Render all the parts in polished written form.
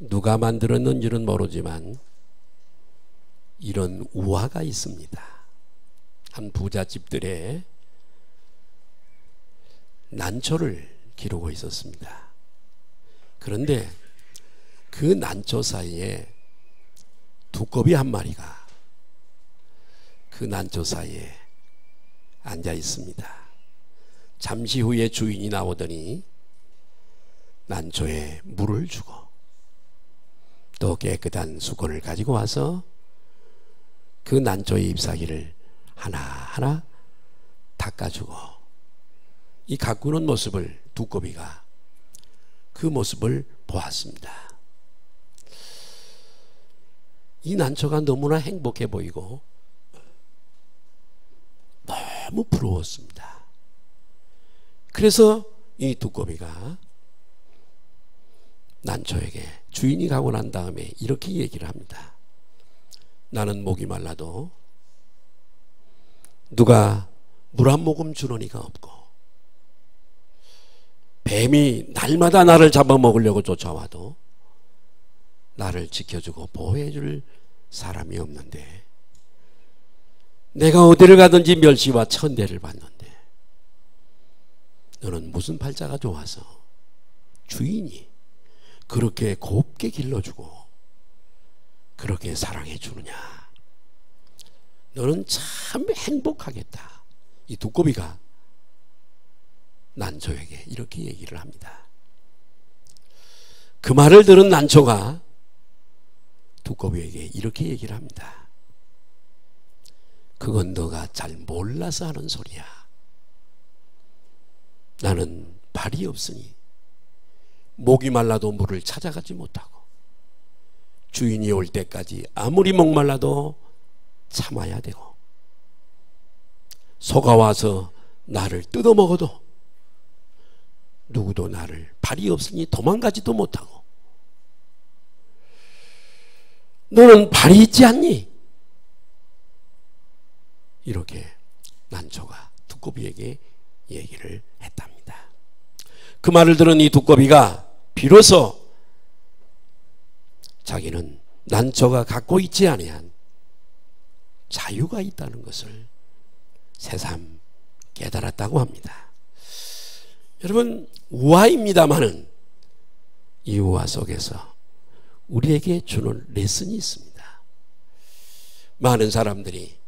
누가 만들었는지는 모르지만 이런 우화가 있습니다. 한 부잣집들의 난초를 기르고 있었습니다. 그런데 그 난초 사이에 두꺼비 한 마리가 그 난초 사이에 앉아 있습니다. 잠시 후에 주인이 나오더니 난초에 물을 주고 또 깨끗한 수건을 가지고 와서 그 난초의 잎사귀를 하나하나 닦아주고, 이 가꾸는 모습을 두꺼비가 그 모습을 보았습니다. 이 난초가 너무나 행복해 보이고 너무 부러웠습니다. 그래서 이 두꺼비가 난초에게, 주인이 가고 난 다음에 이렇게 얘기를 합니다. 나는 목이 말라도 누가 물 한 모금 주는 이가 없고, 뱀이 날마다 나를 잡아먹으려고 쫓아와도 나를 지켜주고 보호해줄 사람이 없는데, 내가 어디를 가든지 멸시와 천대를 받는데 너는 무슨 팔자가 좋아서 주인이 그렇게 곱게 길러주고 그렇게 사랑해 주느냐. 너는 참 행복하겠다. 이 두꺼비가 난초에게 이렇게 얘기를 합니다. 그 말을 들은 난초가 두꺼비에게 이렇게 얘기를 합니다. 그건 너가 잘 몰라서 하는 소리야. 나는 발이 없으니 목이 말라도 물을 찾아가지 못하고, 주인이 올 때까지 아무리 목말라도 참아야 되고, 소가 와서 나를 뜯어먹어도 누구도 나를, 발이 없으니 도망가지도 못하고, 너는 발이 있지 않니? 이렇게 난초가 두꺼비에게 얘기를 했답니다. 그 말을 들은 이 두꺼비가 비로소 자기는 난초가 갖고 있지 아니한 자유가 있다는 것을 새삼 깨달았다고 합니다. 여러분, 우화입니다마는 이 우화 속에서 우리에게 주는 레슨이 있습니다. 많은 사람들이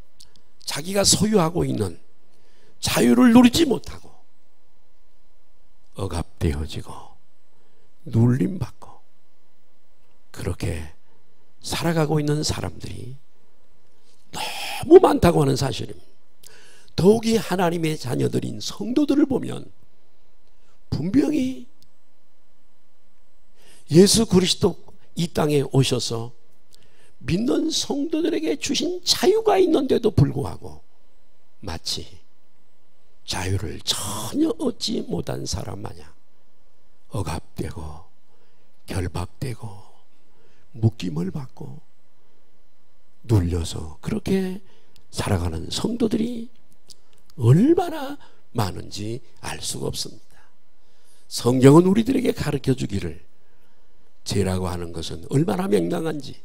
자기가 소유하고 있는 자유를 누리지 못하고 억압되어지고 눌림받고 그렇게 살아가고 있는 사람들이 너무 많다고 하는 사실입니다. 더욱이 하나님의 자녀들인 성도들을 보면 분명히 예수 그리스도 이 땅에 오셔서 믿는 성도들에게 주신 자유가 있는데도 불구하고 마치 자유를 전혀 얻지 못한 사람 마냥 억압되고 결박되고 묶임을 받고 눌려서 그렇게 살아가는 성도들이 얼마나 많은지 알 수가 없습니다. 성경은 우리들에게 가르쳐 주기를 죄라고 하는 것은 얼마나 명랑한지,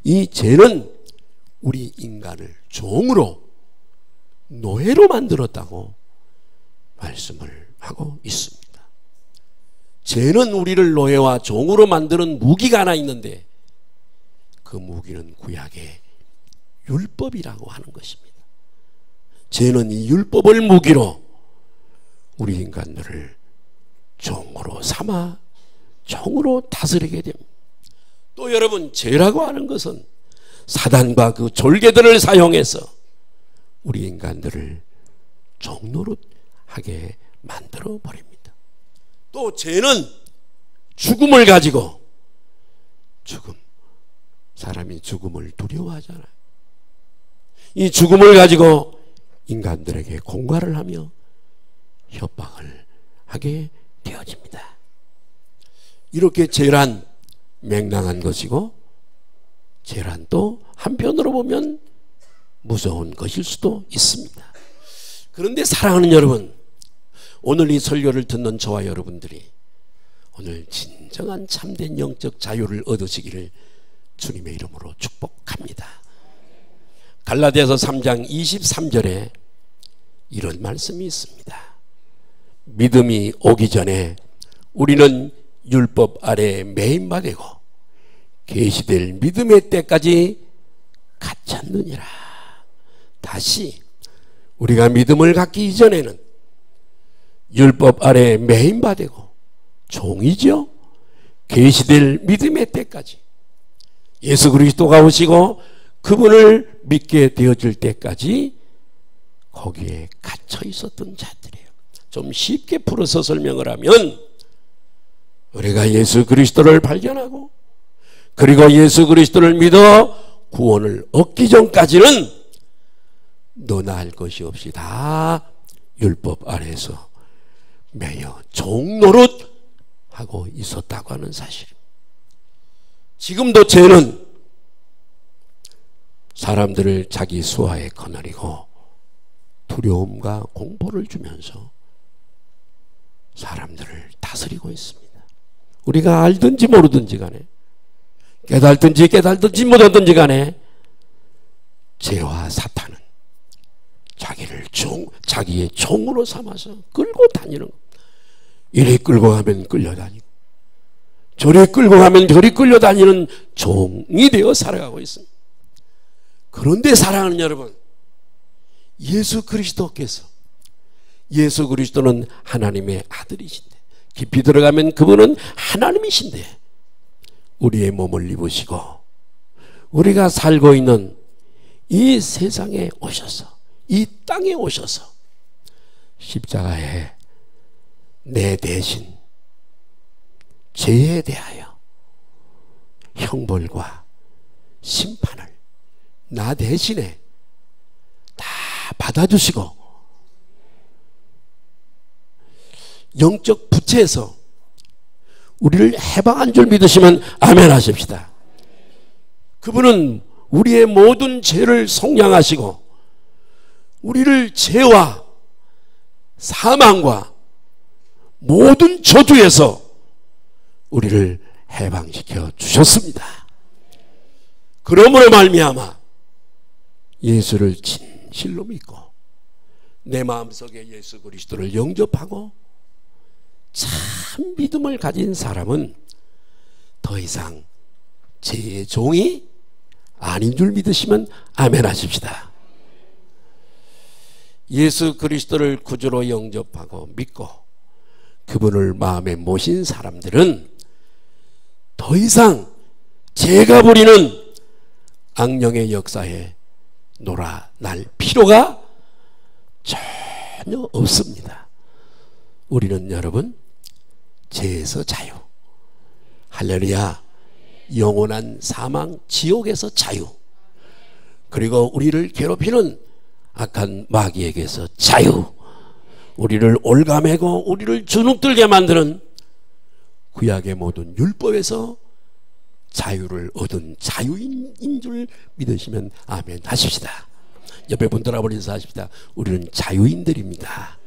이 죄는 우리 인간을 종으로, 노예로 만들었다고 말씀을 하고 있습니다. 죄는 우리를 노예와 종으로 만드는 무기가 하나 있는데 그 무기는 구약의 율법이라고 하는 것입니다. 죄는 이 율법을 무기로 우리 인간들을 종으로 삼아 종으로 다스리게 됩니다. 또 여러분, 죄라고 하는 것은 사단과 그 졸개들을 사용해서 우리 인간들을 종노릇하게 만들어 버립니다. 또 죄는 죽음을 가지고, 죽음, 사람이 죽음을 두려워하잖아요. 이 죽음을 가지고 인간들에게 공갈을 하며 협박을 하게 되어집니다. 이렇게 죄란 맹랑한 것이고, 죄란 또 한편으로 보면 무서운 것일 수도 있습니다. 그런데 사랑하는 여러분, 오늘 이 설교를 듣는 저와 여러분들이 오늘 진정한 참된 영적 자유를 얻으시기를 주님의 이름으로 축복합니다. 갈라디아서 3장 23절에 이런 말씀이 있습니다. 믿음이 오기 전에 우리는 율법 아래 매인바 되고 계시될 믿음의 때까지 갇혔느니라. 다시 우리가 믿음을 갖기 이전에는 율법 아래 매인바 되고 종이죠. 계시될 믿음의 때까지 예수 그리스도가 오시고 그분을 믿게 되어질 때까지 거기에 갇혀 있었던 자들이에요. 좀 쉽게 풀어서 설명을 하면 우리가 예수 그리스도를 발견하고 그리고 예수 그리스도를 믿어 구원을 얻기 전까지는 너나 할 것이 없이 다 율법 아래에서 매여 종노릇하고 있었다고 하는 사실입니다. 지금도 죄는 사람들을 자기 수하에 거느리고 두려움과 공포를 주면서 사람들을 다스리고 있습니다. 우리가 알든지 모르든지 간에 깨달든지 못하든지 간에 죄와 사탄은 자기의 종으로 삼아서 끌고 다니는 것. 이리 끌고 가면 끌려다니고 저리 끌고 가면 저리 끌려다니는 종이 되어 살아가고 있습니다. 그런데 사랑하는 여러분, 예수 그리스도께서, 예수 그리스도는 하나님의 아들이신데 깊이 들어가면 그분은 하나님이신데 우리의 몸을 입으시고 우리가 살고 있는 이 세상에 오셔서 이 땅에 오셔서 십자가에 내 대신 죄에 대하여 형벌과 심판을 나 대신에 다 받아주시고 영적 부채에서 우리를 해방한 줄 믿으시면 아멘 하십시다. 그분은 우리의 모든 죄를 속량하시고 우리를 죄와 사망과 모든 저주에서 우리를 해방시켜 주셨습니다. 그러므로 말미암아 예수를 진실로 믿고 내 마음속에 예수 그리스도를 영접하고 참 믿음을 가진 사람은 더 이상 죄의 종이 아닌 줄 믿으시면 아멘 하십시다. 예수 그리스도를 구주로 영접하고 믿고 그분을 마음에 모신 사람들은 더 이상 죄가 부리는 악령의 역사에 놀아날 필요가 전혀 없습니다. 우리는 여러분 죄에서 자유, 할렐루야, 영원한 사망 지옥에서 자유, 그리고 우리를 괴롭히는 악한 마귀에게서 자유, 우리를 올가매고 우리를 주눅들게 만드는 구약의 모든 율법에서 자유를 얻은 자유인 줄 믿으시면 아멘 하십시다. 옆에 분들 아버지 인사하십시다. 우리는 자유인들입니다.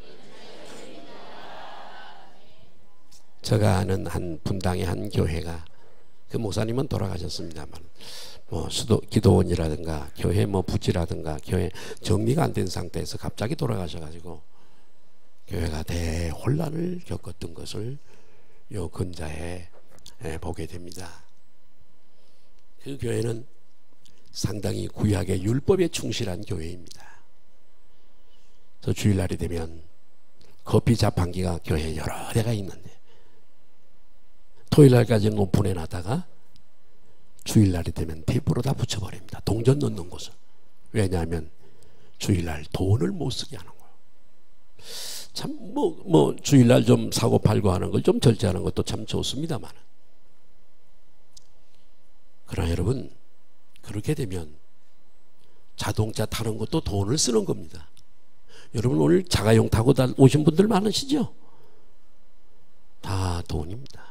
제가 아는 한 분당의 한 교회가, 그 목사님은 돌아가셨습니다만 뭐 기도원이라든가 교회 부지라든가 교회 정리가 안 된 상태에서 갑자기 돌아가셔가지고 교회가 대혼란을 겪었던 것을 요 근자에 보게 됩니다. 그 교회는 상당히 구약의 율법에 충실한 교회입니다. 저 주일날이 되면 커피 자판기가 교회에 여러 대가 있는데 토요일날까지는 오픈해 놨다가 주일날이 되면 테이프로 다 붙여버립니다. 동전 넣는 곳을. 왜냐하면 주일날 돈을 못 쓰게 하는 거예요. 참 주일날 좀 사고 팔고 하는 걸 좀 절제하는 것도 참 좋습니다만, 그러나 여러분, 그렇게 되면 자동차 타는 것도 돈을 쓰는 겁니다. 여러분 오늘 자가용 타고 오신 분들 많으시죠? 다 돈입니다.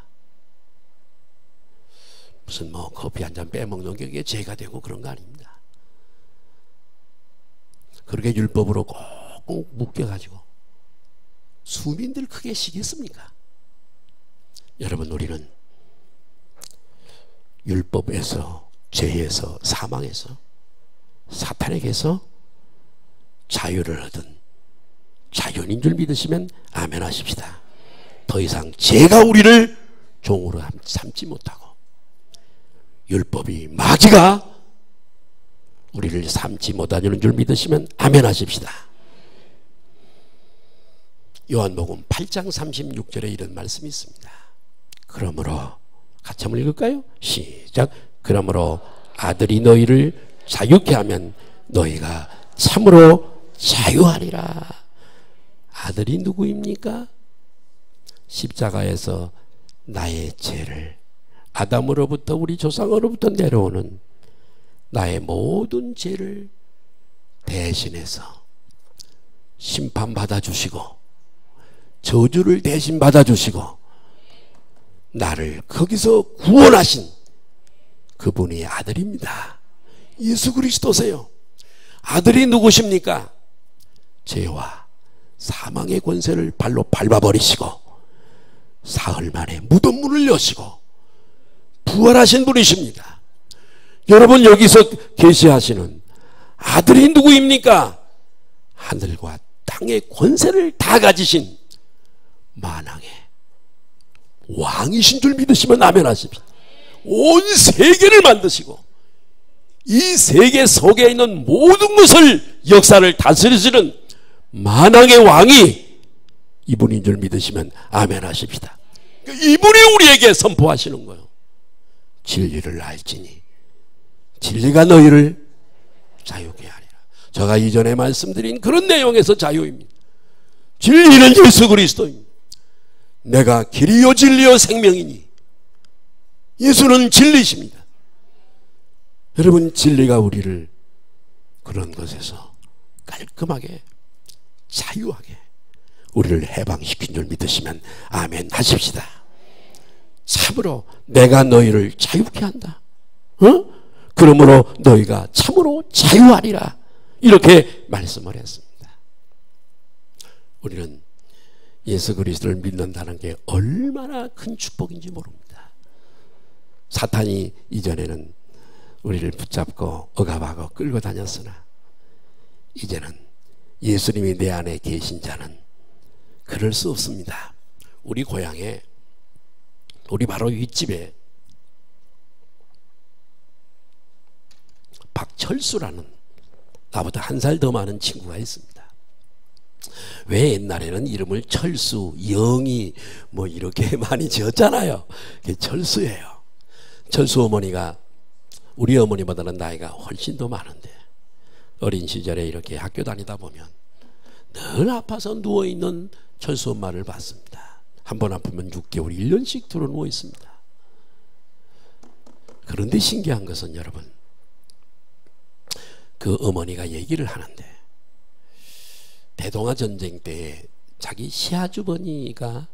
무슨 커피 한 잔 빼먹는 게 죄가 되고 그런 거 아닙니다. 그렇게 율법으로 꼭 묶여가지고 수민들 크게 시겠습니까? 여러분, 우리는 율법에서, 죄에서, 사망에서, 사탄에게서 자유를 얻은 자연인 줄 믿으시면 아멘 하십시다. 더 이상 죄가 우리를 종으로 삼지 못하고 율법이, 마귀가 우리를 삼지 못하는 줄 믿으시면 아멘 하십시다. 요한복음 8장 36절에 이런 말씀이 있습니다. 그러므로, 같이 한번 읽을까요? 시작. 그러므로 아들이 너희를 자유케 하면 너희가 참으로 자유하리라. 아들이 누구입니까? 십자가에서 나의 죄를, 아담으로부터, 우리 조상으로부터 내려오는 나의 모든 죄를 대신해서 심판받아 주시고 저주를 대신 받아 주시고 나를 거기서 구원하신 그분이 아들입니다. 예수 그리스도세요. 아들이 누구십니까? 죄와 사망의 권세를 발로 밟아버리시고 사흘 만에 무덤 문을 여시고 부활하신 분이십니다. 여러분, 여기서 계시하시는 아들이 누구입니까? 하늘과 땅의 권세를 다 가지신 만왕의 왕이신 줄 믿으시면 아멘 하십시오. 온 세계를 만드시고 이 세계 속에 있는 모든 것을, 역사를 다스리시는 만왕의 왕이 이분인 줄 믿으시면 아멘 하십시다. 이분이 우리에게 선포하시는 거예요. 진리를 알지니 진리가 너희를 자유케 하리라. 제가 이전에 말씀드린 그런 내용에서 자유입니다. 진리는 예수 그리스도입니다. 내가 길이요 진리요 생명이니, 예수는 진리십니다. 여러분, 진리가 우리를 그런 것에서 깔끔하게, 자유하게 우리를 해방시킨 줄 믿으시면 아멘 하십시다. 참으로 내가 너희를 자유케 한다. 그러므로 너희가 참으로 자유하리라. 이렇게 말씀을 했습니다. 우리는 예수 그리스도를 믿는다는 게 얼마나 큰 축복인지 모릅니다. 사탄이 이전에는 우리를 붙잡고 억압하고 끌고 다녔으나 이제는 예수님이 내 안에 계신 자는 그럴 수 없습니다. 우리 고향에, 우리 바로 윗집에 박철수라는 나보다 한 살 더 많은 친구가 있습니다. 왜 옛날에는 이름을 철수, 영희 뭐 이렇게 많이 지었잖아요. 그게 철수예요. 철수 어머니가 우리 어머니보다는 나이가 훨씬 더 많은데 어린 시절에 이렇게 학교 다니다 보면 늘 아파서 누워있는 철수 엄마를 봤습니다. 한 번 아프면 6개월, 1년씩 들어 누워 있습니다. 그런데 신기한 것은 여러분, 그 어머니가 얘기를 하는데 대동아 전쟁 때 자기 시아주버니가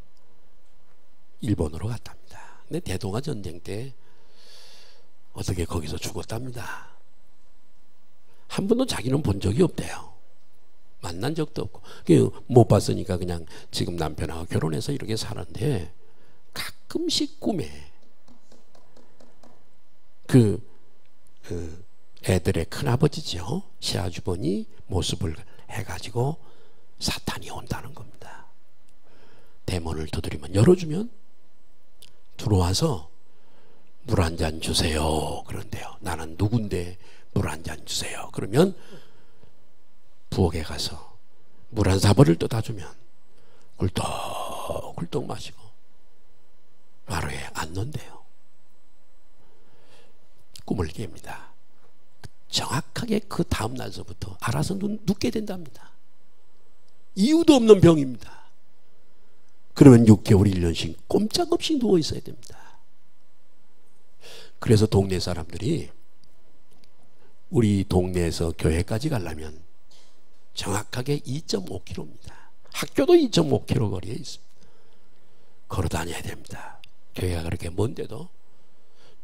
일본으로 갔답니다. 근데 대동아 전쟁 때 어떻게 거기서 죽었답니다. 한 번도 자기는 본 적이 없대요. 만난 적도 없고 못 봤으니까 그냥 지금 남편하고 결혼해서 이렇게 사는데 가끔씩 꿈에 그 애들의 큰아버지죠, 시아주버니 모습을 해가지고 사탄이 온다는 겁니다. 대문을 두드리면 열어주면 들어와서 물 한 잔 주세요 그런데요. 나는 누군데 물 한 잔 주세요. 그러면 부엌에 가서 물 한 사발을 떠다주면 꿀떡꿀떡 마시고 마루에 앉는데요. 꿈을 깹니다. 정확하게 그 다음 날서부터 알아서 눕게 된답니다. 이유도 없는 병입니다. 그러면 6개월, 1년씩 꼼짝없이 누워 있어야 됩니다. 그래서 동네 사람들이 우리 동네에서 교회까지 가려면 정확하게 2.5km입니다. 학교도 2.5km 거리에 있습니다. 걸어 다녀야 됩니다. 교회가 그렇게 먼데도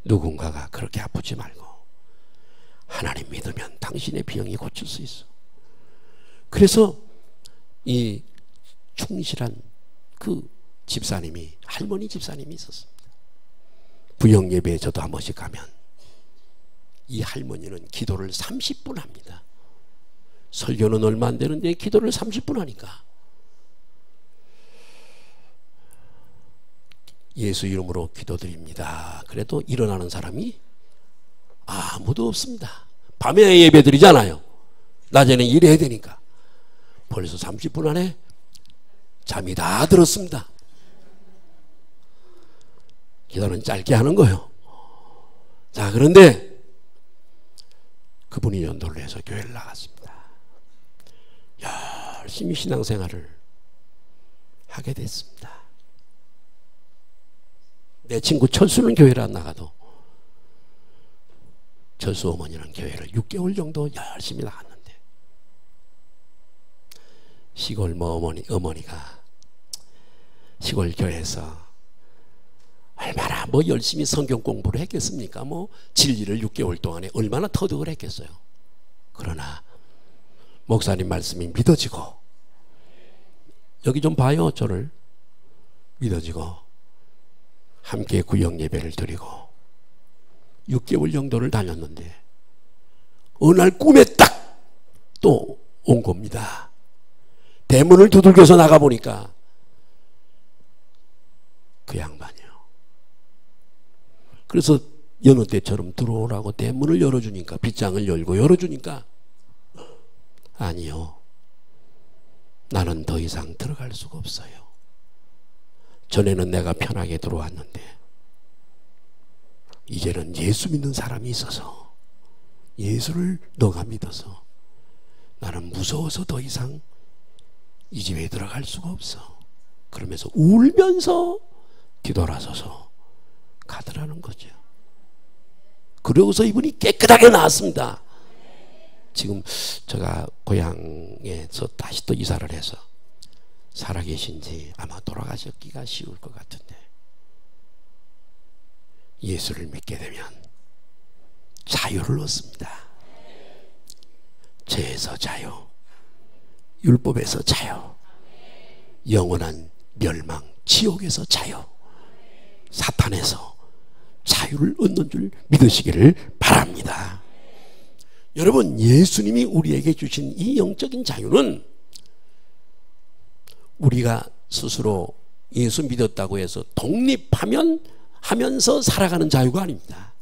누군가가 그렇게 아프지 말고 하나님 믿으면 당신의 병이 고칠 수 있어. 그래서 이 충실한 그 집사님이, 할머니 집사님이 있었습니다. 부영 예배에 저도 한 번씩 가면 이 할머니는 기도를 30분 합니다. 설교는 얼마 안 되는데 기도를 30분 하니까 예수 이름으로 기도드립니다. 그래도 일어나는 사람이 아무도 없습니다. 밤에 예배 드리잖아요. 낮에는 일해야 되니까. 벌써 30분 안에 잠이 다 들었습니다. 기도는 짧게 하는 거예요. 자, 그런데 그분이 연도를 해서 교회를 나갔습니다. 열심히 신앙생활을 하게 됐습니다. 내 친구 철수는 교회를 안 나가도 철수 어머니는 교회를 6개월 정도 열심히 나갔는데, 시골 어머니가 시골 교회에서 얼마나 열심히 성경 공부를 했겠습니까? 진리를 6개월 동안에 얼마나 터득을 했겠어요. 그러나 목사님 말씀이 믿어지고, 여기 좀 봐요, 저를. 믿어지고 함께 구역 예배를 드리고 6개월 정도를 다녔는데 어느 날 꿈에 딱 또 온 겁니다. 대문을 두들겨서 나가보니까 그 양반이요. 그래서 여느 때처럼 들어오라고 대문을 열어주니까, 빗장을 열고 열어주니까, 아니요, 나는 더 이상 들어갈 수가 없어요. 전에는 내가 편하게 들어왔는데 이제는 예수 믿는 사람이 있어서, 예수를 너가 믿어서 나는 무서워서 더 이상 이 집에 들어갈 수가 없어. 그러면서 울면서 뒤돌아서서 가더라는 거죠. 그러고서 이분이 깨끗하게 나왔습니다. 지금 제가 고향에서 다시 또 이사를 해서 살아계신지 아마 돌아가셨기가 쉬울 것 같은데, 예수를 믿게 되면 자유를 얻습니다. 죄에서 자유, 율법에서 자유, 영원한 멸망, 지옥에서 자유, 사탄에서 자유를 얻는 줄 믿으시기를 바랍니다. 여러분, 예수님이 우리에게 주신 이 영적인 자유는 우리가 스스로 예수 믿었다고 해서 독립하면서 살아가는 자유가 아닙니다.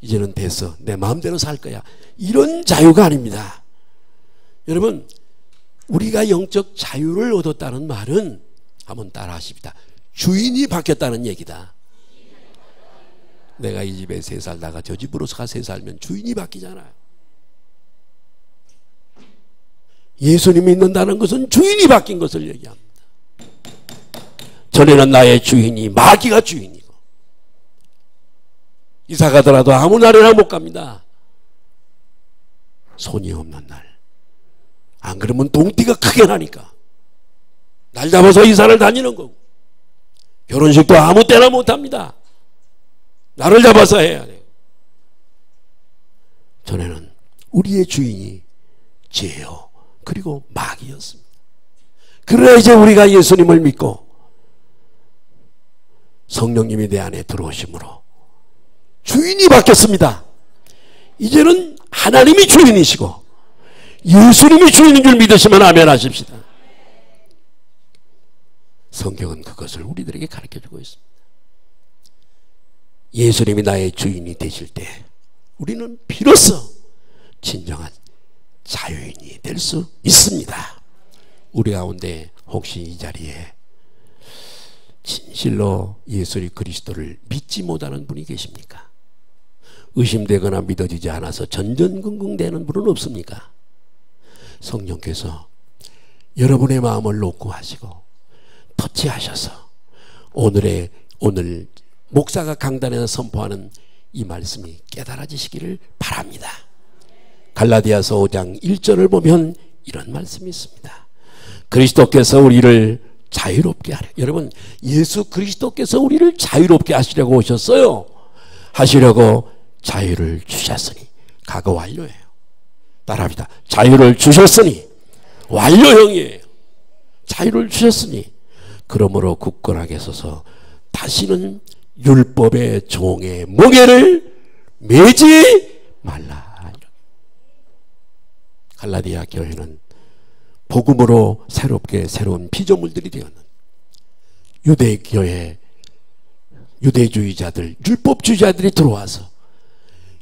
이제는 됐어, 내 마음대로 살 거야, 이런 자유가 아닙니다. 여러분, 우리가 영적 자유를 얻었다는 말은, 한번 따라 하십니다. 주인이 바뀌었다는 얘기다. 내가 이 집에 새 살다가 저 집으로 새 살면 주인이 바뀌잖아요. 예수님이 믿는다는 것은 주인이 바뀐 것을 얘기합니다. 전에는 나의 주인이 마귀가 주인이고, 이사 가더라도 아무 날에나 못 갑니다. 손이 없는 날, 안 그러면 동티가 크게 나니까 날 잡아서 이사를 다니는 거고, 결혼식도 아무 때나 못 합니다. 나를 잡아서 해야 돼요. 전에는 우리의 주인이 죄요, 그리고 마귀였습니다. 그러나 이제 우리가 예수님을 믿고 성령님이 내 안에 들어오심으로 주인이 바뀌었습니다. 이제는 하나님이 주인이시고 예수님이 주인인 줄 믿으시면 아멘 하십시다. 성경은 그것을 우리들에게 가르쳐주고 있습니다. 예수님이 나의 주인이 되실 때 우리는 비로소 진정한 자유인이 될 수 있습니다. 우리 가운데 혹시 이 자리에 진실로 예수 그리스도를 믿지 못하는 분이 계십니까? 의심되거나 믿어지지 않아서 전전긍긍대는 분은 없습니까? 성령께서 여러분의 마음을 놓고 하시고 터치하셔서 오늘 목사가 강단에서 선포하는 이 말씀이 깨달아지시기를 바랍니다. 갈라디아서 5장 1절을 보면 이런 말씀이 있습니다. 그리스도께서 우리를 자유롭게 하려. 여러분, 예수 그리스도께서 우리를 자유롭게 하시려고 오셨어요. 하시려고 자유를 주셨으니. 과거 완료예요. 따라합니다. 자유를 주셨으니 완료형이에요. 자유를 주셨으니 그러므로 굳건하게 서서 다시는 율법의 종의 멍에를 매지 말라. 갈라디아 교회는 복음으로 새롭게 새로운 피조물들이 되었는 유대교회 유대주의자들 율법주의자들이 들어와서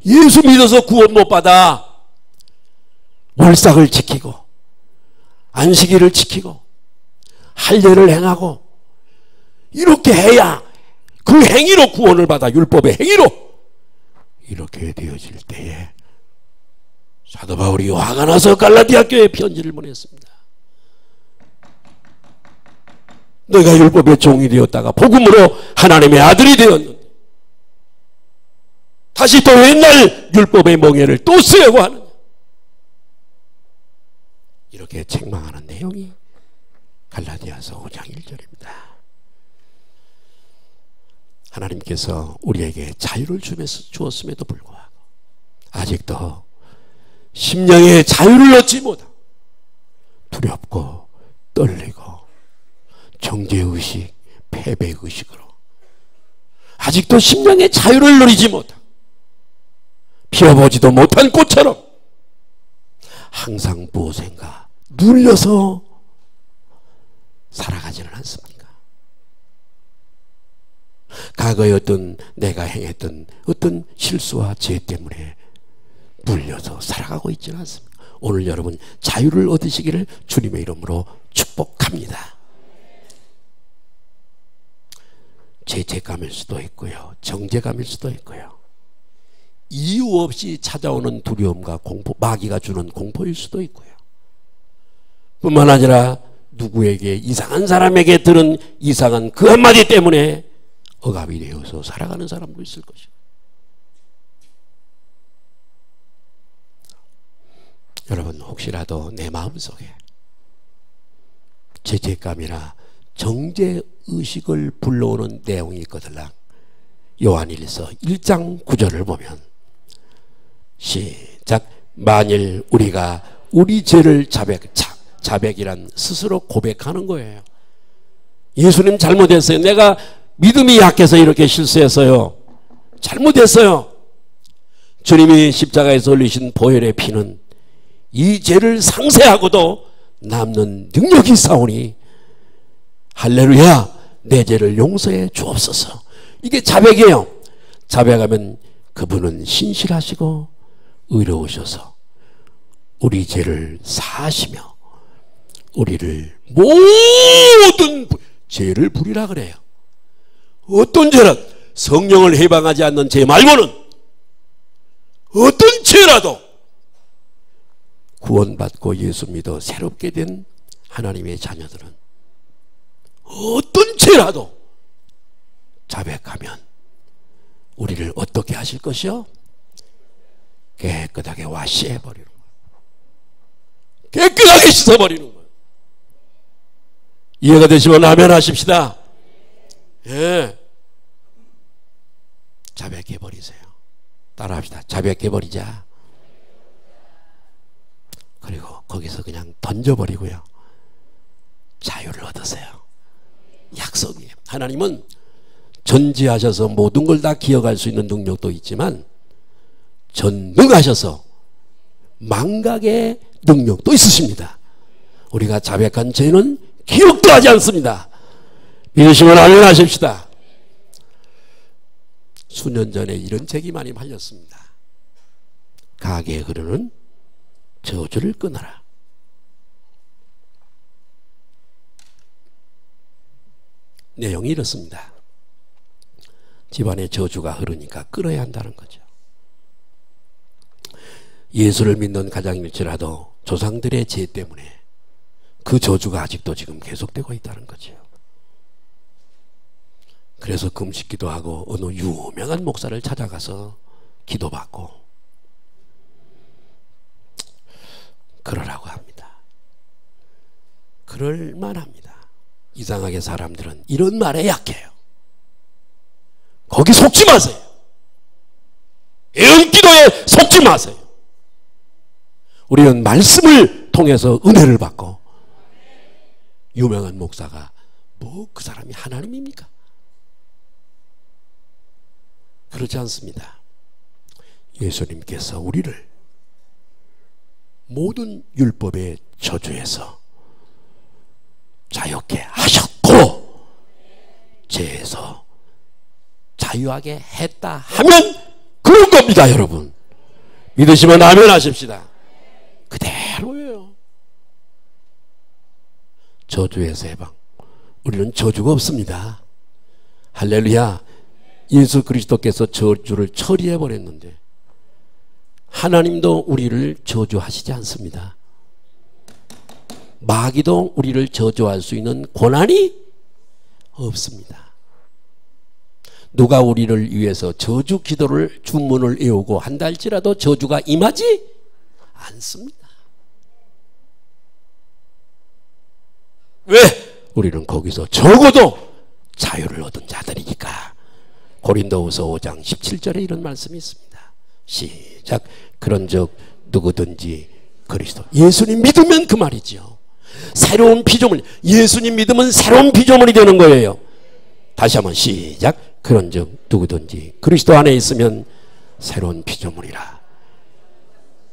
예수 믿어서 구원 못 받아 월삭을 지키고 안식일을 지키고 할례를 행하고 이렇게 해야 그 행위로 구원을 받아 율법의 행위로 이렇게 되어질 때에 사도 바울이 화가 나서 갈라디아 교회에 편지를 보냈습니다. 너희가 율법의 종이 되었다가 복음으로 하나님의 아들이 되었는데 다시 또 옛날 율법의 멍에를 또 쓰려고 하느냐, 이렇게 책망하는 내용이 갈라디아서 5장 1절입니다. 하나님께서 우리에게 자유를 주었음에도 불구하고 아직도 심령의 자유를 얻지 못하고 두렵고 떨리고 정죄의식, 패배의식으로 아직도 심령의 자유를 누리지 못하고 피워보지도 못한 꽃처럼 항상 무엇인가 눌려서 살아가지는 않습니까? 과거에 어떤 내가 행했던 어떤 실수와 죄 때문에 눌려서 살아가고 있지는 않습니까? 오늘 여러분 자유를 얻으시기를 주님의 이름으로 축복합니다. 죄책감일 수도 있고요, 정죄감일 수도 있고요, 이유 없이 찾아오는 두려움과 공포, 마귀가 주는 공포일 수도 있고요, 뿐만 아니라 누구에게 이상한 사람에게 들은 이상한 그 한마디 때문에 억압이 되어서 살아가는 사람도 있을 것이고, 여러분 혹시라도 내 마음속에 죄책감이나 정죄의식을 불러오는 내용이 있거들랑 요한일서 1장 9절을 보면 시작. 만일 우리가 우리 죄를 자백이란 스스로 고백하는 거예요. 예수님 잘못했어요. 내가 믿음이 약해서 이렇게 실수했어요. 잘못했어요. 주님이 십자가에서 흘리신 보혈의 피는 이 죄를 상세하고도 남는 능력이 있사오니 할렐루야 내 죄를 용서해 주옵소서. 이게 자백이에요. 자백하면 그분은 신실하시고 의로우셔서 우리 죄를 사하시며 우리를 모든 죄를 부리라 그래요. 어떤 죄라, 성령을 해방하지 않는 죄 말고는 어떤 죄라도 구원받고 예수 믿어 새롭게 된 하나님의 자녀들은 어떤 죄라도 자백하면 우리를 어떻게 하실 것이요? 깨끗하게 와시해버리는 거예요. 깨끗하게 씻어버리는 거예요. 이해가 되시면 아멘 하십시다. 예. 자백해버리세요. 따라합시다. 자백해버리자. 그리고 거기서 그냥 던져버리고요, 자유를 얻으세요. 약속이에요. 하나님은 전지하셔서 모든 걸 다 기억할 수 있는 능력도 있지만 전능하셔서 망각의 능력도 있으십니다. 우리가 자백한 죄는 기억도 하지 않습니다. 믿으시면 아멘 하십시다. 수년 전에 이런 책이 많이 팔렸습니다. 가게에 흐르는 저주를 끊어라. 내용이 이렇습니다. 집안에 저주가 흐르니까 끊어야 한다는 거죠. 예수를 믿는 가정일지라도 조상들의 죄 때문에 그 저주가 아직도 지금 계속되고 있다는 거죠. 그래서 금식기도 하고 어느 유명한 목사를 찾아가서 기도받고 그러라고 합니다. 그럴 만합니다. 이상하게 사람들은 이런 말에 약해요. 거기 속지 마세요. 예언기도에 속지 마세요. 우리는 말씀을 통해서 은혜를 받고, 유명한 목사가 뭐 그 사람이 하나님입니까? 그렇지 않습니다. 예수님께서 우리를 모든 율법의 저주에서 자유케 하셨고 죄에서 자유하게 했다 하면 그런 겁니다. 여러분 믿으시면 아멘 하십시다. 그대로예요. 저주에서 해방. 우리는 저주가 없습니다. 할렐루야. 예수 그리스도께서 저주를 처리해 버렸는데 하나님도 우리를 저주하시지 않습니다. 마귀도 우리를 저주할 수 있는 권한이 없습니다. 누가 우리를 위해서 저주 기도를 주문을 외우고 한다 할지라도 저주가 임하지 않습니다. 왜? 우리는 거기서 적어도 자유를 얻은 자들이니까. 고린도후서 5장 17절에 이런 말씀이 있습니다. 시작. 그런즉 누구든지 그리스도 예수님 믿으면 그 말이죠. 새로운 피조물. 예수님 믿으면 새로운 피조물이 되는 거예요. 다시 한번 시작. 그런즉 누구든지 그리스도 안에 있으면 새로운 피조물이라.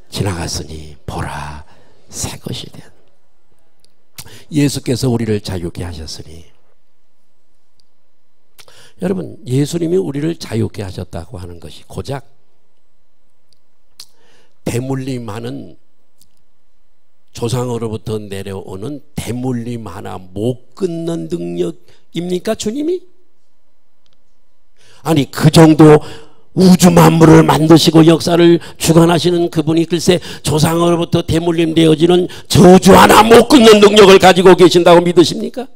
지나갔으니 보라 새 것이 된. 예수께서 우리를 자유케 하셨으니, 여러분 예수님이 우리를 자유케 하셨다고 하는 것이 고작 대물림 조상으로부터 내려오는 대물림 하나 못 끊는 능력입니까 주님이? 아니 그 정도 우주 만물을 만드시고 역사를 주관하시는 그분이 글쎄 조상으로부터 대물림 되어지는 저주 하나 못 끊는 능력을 가지고 계신다고 믿으십니까?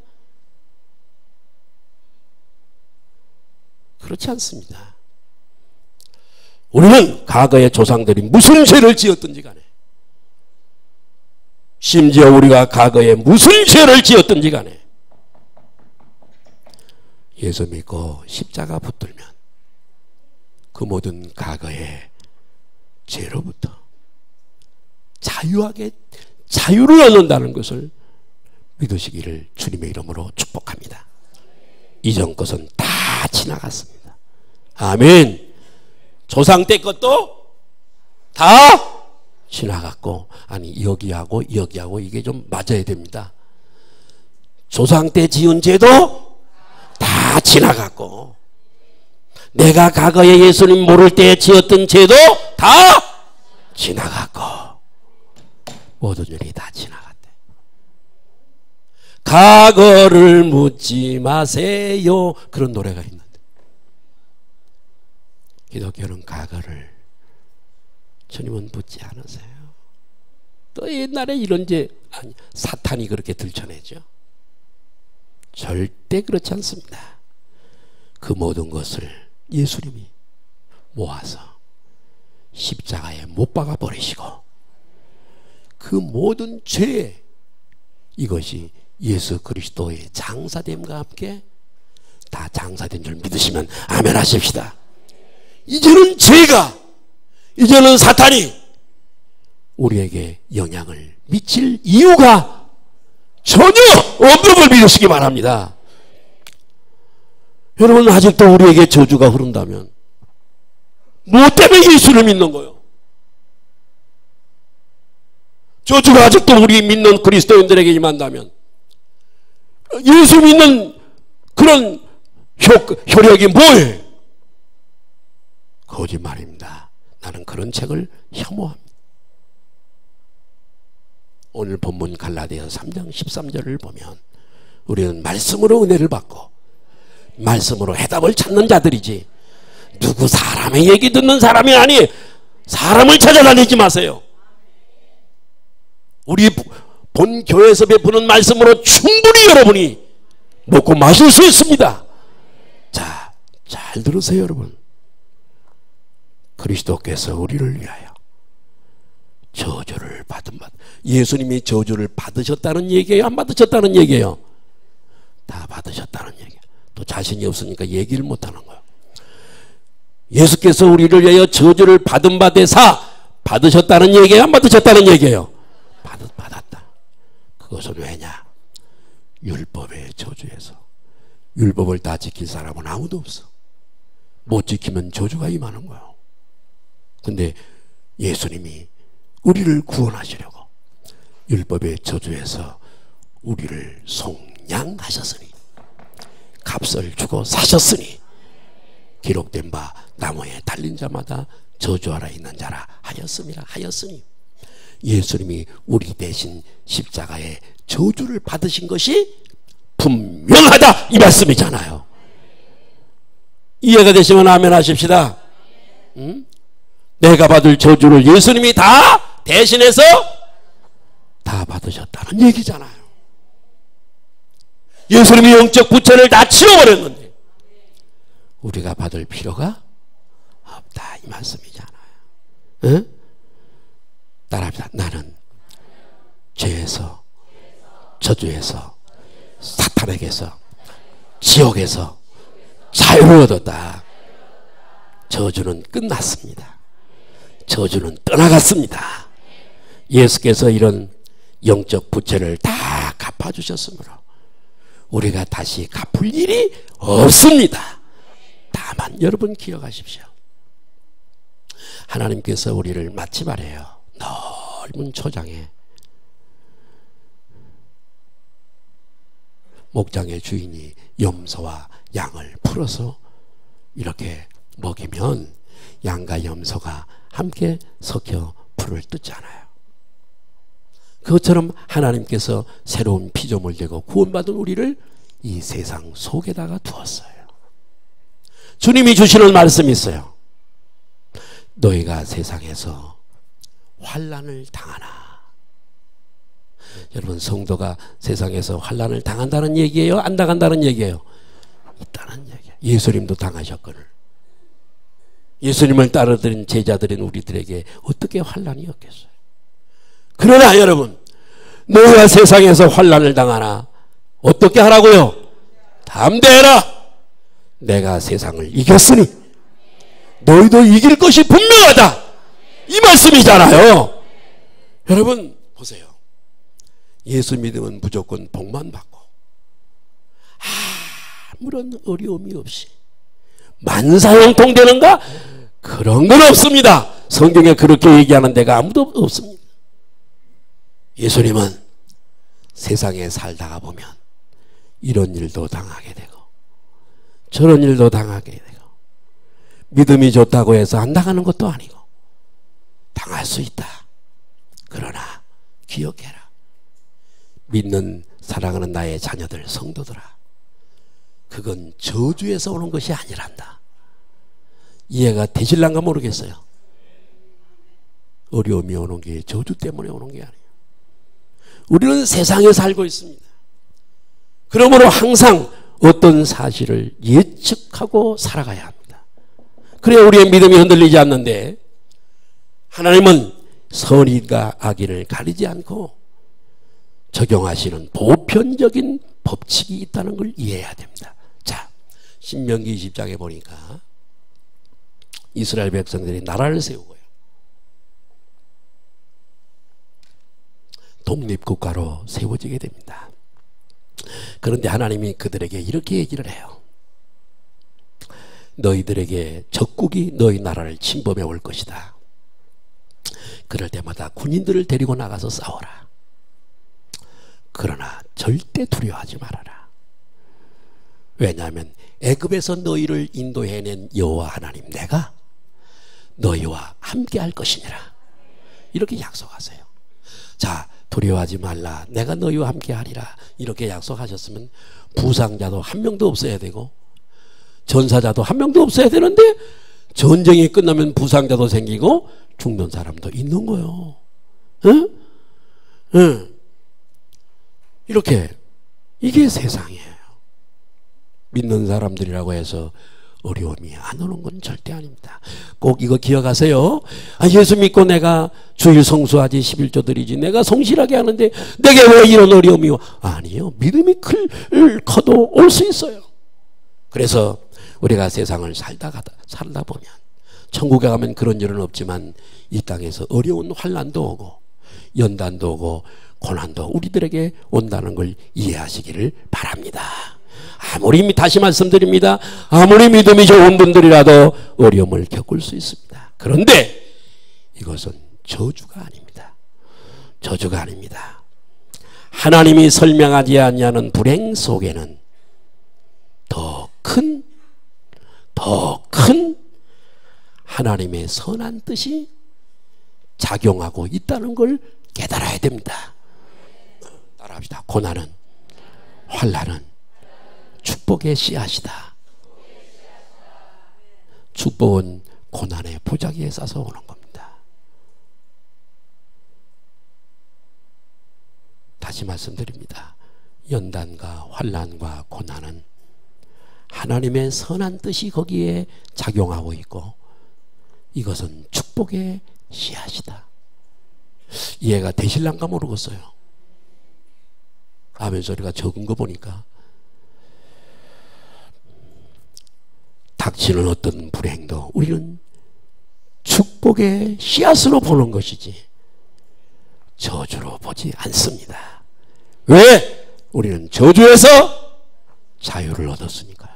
그렇지 않습니다. 우리는 과거의 조상들이 무슨 죄를 지었든지 간에, 심지어 우리가 과거에 무슨 죄를 지었든지 간에 예수 믿고 십자가 붙들면 그 모든 과거의 죄로부터 자유를 얻는다는 것을 믿으시기를 주님의 이름으로 축복합니다. 이전 것은 다 지나갔습니다. 아멘. 조상 때 것도 다 지나갔고, 아니 여기하고 이게 좀 맞아야 됩니다. 조상 때 지은 죄도 다 지나갔고, 내가 과거에 예수님 모를 때 지었던 죄도 다 지나갔고, 모든 일이 다 지나갔대. 과거를 묻지 마세요. 그런 노래가 있는데, 기독교는 과거를, 주님은 묻지 않으세요. 또 옛날에 이런 죄, 아니 사탄이 그렇게 들춰내죠. 절대 그렇지 않습니다. 그 모든 것을 예수님이 모아서 십자가에 못 박아 버리시고, 그 모든 죄, 이것이 예수 그리스도의 장사됨과 함께 다 장사된 줄 믿으시면 아멘 하십시다. 이제는 죄가, 이제는 사탄이 우리에게 영향을 미칠 이유가 전혀 없는 걸 믿으시기 바랍니다. 여러분 아직도 우리에게 저주가 흐른다면 무엇 때문에 예수를 믿는 거예요? 저주가 아직도 우리 믿는 그리스도인들에게 임한다면 예수 믿는 그런 효력이 뭐예요? 거짓말입니다. 나는 그런 책을 혐오합니다. 오늘 본문 갈라디아서 3장 13절을 보면 우리는 말씀으로 은혜를 받고 말씀으로 해답을 찾는 자들이지, 누구 사람의 얘기 듣는 사람이 아니, 사람을 찾아다니지 마세요. 우리 본 교회에서 베푸는 말씀으로 충분히 여러분이 먹고 마실 수 있습니다. 자, 잘 들으세요 여러분. 그리스도께서 우리를 위하여 저주를 받은 바, 예수님이 저주를 받으셨다는 얘기예요, 안 받으셨다는 얘기예요? 다 받으셨다는 얘기예요. 또 자신이 없으니까 얘기를 못하는 거예요. 예수께서 우리를 위하여 저주를 받은 바 되사, 받으셨다는 얘기예요, 안 받으셨다는 얘기예요? 받았다. 그것은 왜냐? 율법의 저주에서 율법을 다 지킬 사람은 아무도 없어. 못 지키면 저주가 임하는 거예요. 근데 예수님이 우리를 구원하시려고 율법의 저주에서 우리를 속량하셨으니, 값을 주고 사셨으니, 기록된 바 나무에 달린 자마다 저주 아래 있는 자라 하였으니, 예수님이 우리 대신 십자가에 저주를 받으신 것이 분명하다, 이 말씀이잖아요. 이해가 되시면 아멘 하십시다. 응? 내가 받을 저주를 예수님이 다 대신해서 다 받으셨다는 얘기잖아요. 예수님이 영적 부채를 다 치워버렸는데 우리가 받을 필요가 없다, 이 말씀이잖아요. 응? 따라합시다. 나는 죄에서, 저주에서, 사탄에게서, 지옥에서 자유를 얻었다. 저주는 끝났습니다. 저주는 떠나갔습니다. 예수께서 이런 영적 부채를 다 갚아주셨으므로 우리가 다시 갚을 일이 없습니다. 다만 여러분 기억하십시오. 하나님께서 우리를 마치 말해요. 넓은 초장에 목장의 주인이 염소와 양을 풀어서 이렇게 먹이면 양과 염소가 함께 섞여 풀을 뜯잖아요. 그것처럼 하나님께서 새로운 피조물 되고 구원받은 우리를 이 세상 속에다가 두었어요. 주님이 주시는 말씀이 있어요. 너희가 세상에서 환난을 당하나. 여러분, 성도가 세상에서 환난을 당한다는 얘기예요? 안 당한다는 얘기예요? 있다는 얘기예요. 예수님도 당하셨거늘. 예수님을 따르던 제자들인 우리들에게 어떻게 환난이 없겠어요? 그러나 여러분, 너희가 세상에서 환난을 당하나 어떻게 하라고요? 담대해라. 내가 세상을 이겼으니 너희도 이길 것이 분명하다, 이 말씀이잖아요. 여러분 보세요. 예수 믿으면 무조건 복만 받고 아무런 어려움이 없이 만사형통 되는가? 그런 건 없습니다. 성경에 그렇게 얘기하는 데가 아무도 없습니다. 예수님은 세상에 살다가 보면 이런 일도 당하게 되고 저런 일도 당하게 되고, 믿음이 좋다고 해서 안 당하는 것도 아니고 당할 수 있다. 그러나 기억해라. 믿는 사랑하는 나의 자녀들, 성도들아, 그건 저주에서 오는 것이 아니란다. 이해가 되실란가 모르겠어요. 어려움이 오는 게 저주 때문에 오는 게 아니에요. 우리는 세상에 살고 있습니다. 그러므로 항상 어떤 사실을 예측하고 살아가야 합니다. 그래야 우리의 믿음이 흔들리지 않는데, 하나님은 선의가 악의를 가리지 않고 적용하시는 보편적인 법칙이 있다는 걸 이해해야 됩니다. 자, 신명기 20장에 보니까 이스라엘 백성들이 나라를 세우고요, 독립국가로 세워지게 됩니다. 그런데 하나님이 그들에게 이렇게 얘기를 해요. 너희들에게 적국이 너희 나라를 침범해 올 것이다. 그럴 때마다 군인들을 데리고 나가서 싸워라. 그러나 절대 두려워하지 말아라. 왜냐하면 애굽에서 너희를 인도해낸 여호와 하나님 내가 너희와 함께 할 것이니라. 이렇게 약속하세요. 자, 두려워하지 말라, 내가 너희와 함께 하리라, 이렇게 약속하셨으면 부상자도 한 명도 없어야 되고 전사자도 한 명도 없어야 되는데, 전쟁이 끝나면 부상자도 생기고 죽는 사람도 있는 거예요. 응? 응. 이렇게, 이게 세상이에요. 믿는 사람들이라고 해서 어려움이 안 오는 건 절대 아닙니다. 꼭 이거 기억하세요. 예수 믿고 내가 주일 성수하지 11조 드리지 내가 성실하게 하는데 내게 왜 이런 어려움이 와? 아니요. 믿음이 커도 올 수 있어요. 그래서 우리가 세상을 살다 보면, 천국에 가면 그런 일은 없지만 이 땅에서 어려운 환난도 오고 연단도 오고 고난도 우리들에게 온다는 걸 이해하시기를 바랍니다. 다시 말씀드립니다. 아무리 믿음이 좋은 분들이라도 어려움을 겪을 수 있습니다. 그런데 이것은 저주가 아닙니다. 저주가 아닙니다. 하나님이 설명하지 않냐는 불행 속에는 더 큰 하나님의 선한 뜻이 작용하고 있다는 걸 깨달아야 됩니다. 따라합시다. 고난은, 환난은 축복의 씨앗이다. 축복은 고난의 보자기에 싸서 오는 겁니다. 다시 말씀드립니다. 연단과 환난과 고난은 하나님의 선한 뜻이 거기에 작용하고 있고 이것은 축복의 씨앗이다. 이해가 되실란가 모르겠어요. 아멘 소리가 적은 거 보니까. 닥치는 어떤 불행도 우리는 축복의 씨앗으로 보는 것이지 저주로 보지 않습니다. 왜? 우리는 저주에서 자유를 얻었으니까요.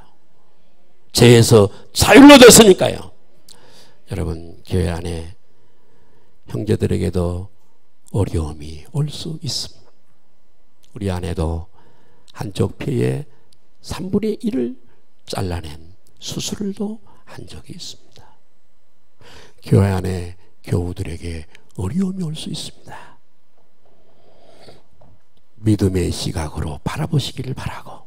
죄에서 자유를 얻었으니까요. 여러분, 교회 안에 형제들에게도 어려움이 올 수 있습니다. 우리 안에도 한쪽 폐의 3분의 1을 잘라낸 수술도 한 적이 있습니다. 교회 안에 교우들에게 어려움이 올 수 있습니다. 믿음의 시각으로 바라보시기를 바라고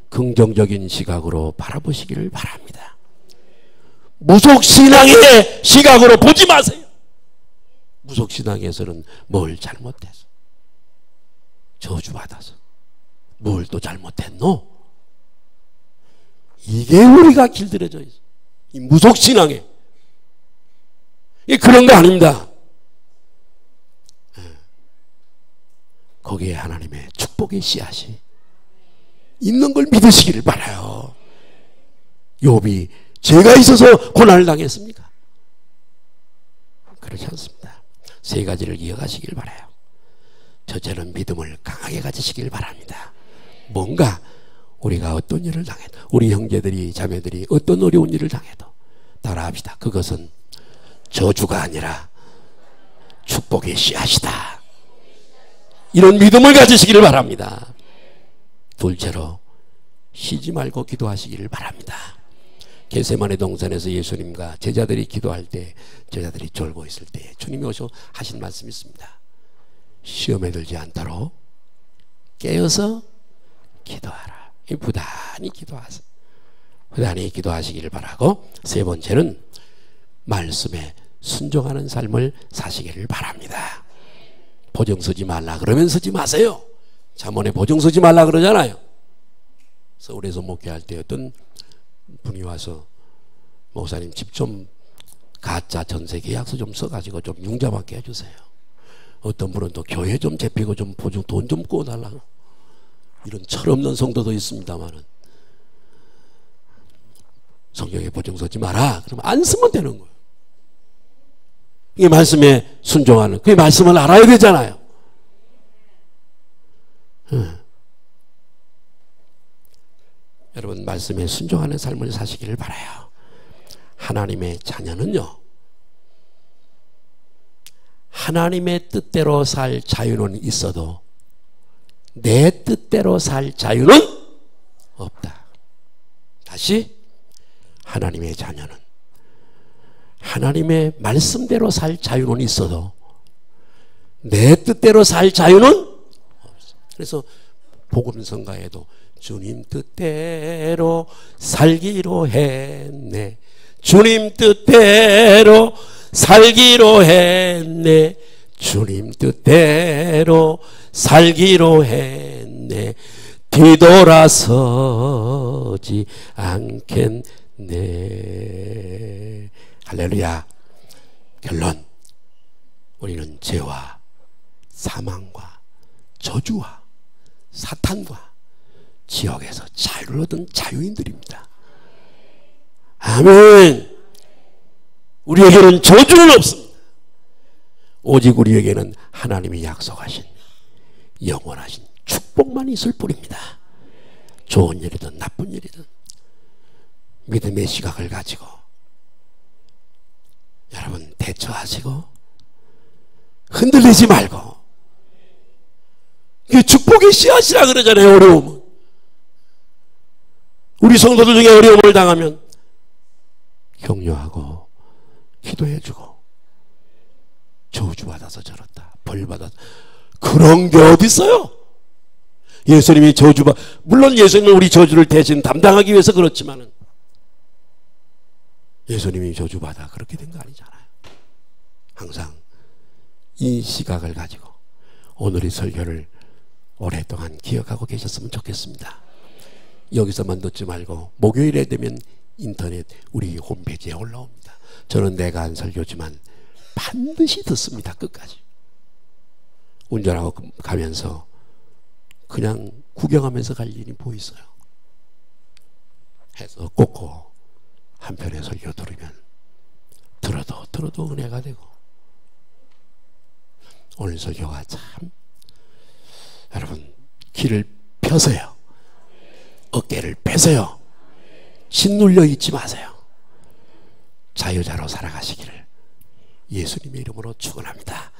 긍정적인 시각으로 바라보시기를 바랍니다. 무속신앙의 시각으로 보지 마세요. 무속신앙에서는 뭘 잘못해서 저주받아서 뭘 또 잘못했노? 이게 우리가 길들여져 있어. 이 무속신앙에 그런 거 아닙니다. 거기에 하나님의 축복의 씨앗이 있는 걸 믿으시기를 바라요. 욥이 죄가 있어서 고난을 당했습니까? 그렇지 않습니다. 세 가지를 이어가시길 바라요. 첫째는 믿음을 강하게 가지시길 바랍니다. 뭔가 우리가 어떤 일을 당해도, 우리 형제들이 자매들이 어떤 어려운 일을 당해도 따라합시다. 그것은 저주가 아니라 축복의 씨앗이다. 이런 믿음을 가지시기를 바랍니다. 둘째로 쉬지 말고 기도하시기를 바랍니다. 겟세마네 동산에서 예수님과 제자들이 기도할 때, 제자들이 졸고 있을 때 주님이 오셔 하신 말씀이 있습니다. 시험에 들지 않도록 깨어서 기도하라. 부단히 기도하세요. 부단히 기도하시기를 바라고, 세 번째는 말씀에 순종하는 삶을 사시기를 바랍니다. 보증 서지 말라 그러면 서지 마세요. 잠언에 보증 서지 말라 그러잖아요. 서울에서 목회할 때 어떤 분이 와서 목사님 집 좀 가짜 전세 계약서 좀 써가지고 좀 융자받게 해주세요. 어떤 분은 또 교회 좀 잡히고 좀 보증 돈 좀 구워달라고. 이런 철없는 성도도 있습니다만은 성경에 보증 서지 마라 그러면 안 쓰면 되는 거예요. 이 말씀에 순종하는, 그 말씀을 알아야 되잖아요. 여러분, 말씀에 순종하는 삶을 사시기를 바라요. 하나님의 자녀는요, 하나님의 뜻대로 살 자유는 있어도 내 뜻대로 살 자유는 없다. 다시, 하나님의 자녀는 하나님의 말씀대로 살 자유는 있어도 내 뜻대로 살 자유는 없어. 그래서 복음성가에도 주님 뜻대로 살기로 했네, 주님 뜻대로 살기로 했네, 주님 뜻대로 살기로 했네, 뒤돌아서지 않겠네. 할렐루야. 결론, 우리는 죄와 사망과 저주와 사탄과 지옥에서 자유를 얻은 자유인들입니다. 아멘. 우리에게는 저주는 없습니다. 오직 우리에게는 하나님이 약속하신 영원하신 축복만 있을 뿐입니다. 좋은 일이든 나쁜 일이든 믿음의 시각을 가지고 여러분 대처하시고 흔들리지 말고, 축복의 씨앗이라 그러잖아요. 어려움은, 우리 성도들 중에 어려움을 당하면 격려하고 기도해주고, 저주받아서 저렇다, 벌받아서, 그런 게 어디 있어요? 예수님이 물론 예수님은 우리 저주를 대신 담당하기 위해서 그렇지만은 예수님이 저주받아 그렇게 된 거 아니잖아요. 항상 이 시각을 가지고 오늘의 설교를 오랫동안 기억하고 계셨으면 좋겠습니다. 여기서만 듣지 말고 목요일에 되면 인터넷 우리 홈페이지에 올라옵니다. 저는 내가 한 설교지만 반드시 듣습니다. 끝까지. 운전하고 가면서 그냥 구경하면서 갈 일이 뭐 있어요. 해서 꽂고 한편의 설교 들으면 들어도 은혜가 되고, 오늘 설교가 참 여러분 귀를 펴세요. 어깨를 빼세요. 짓눌려 있지 마세요. 자유자로 살아가시기를 예수님의 이름으로 축원합니다.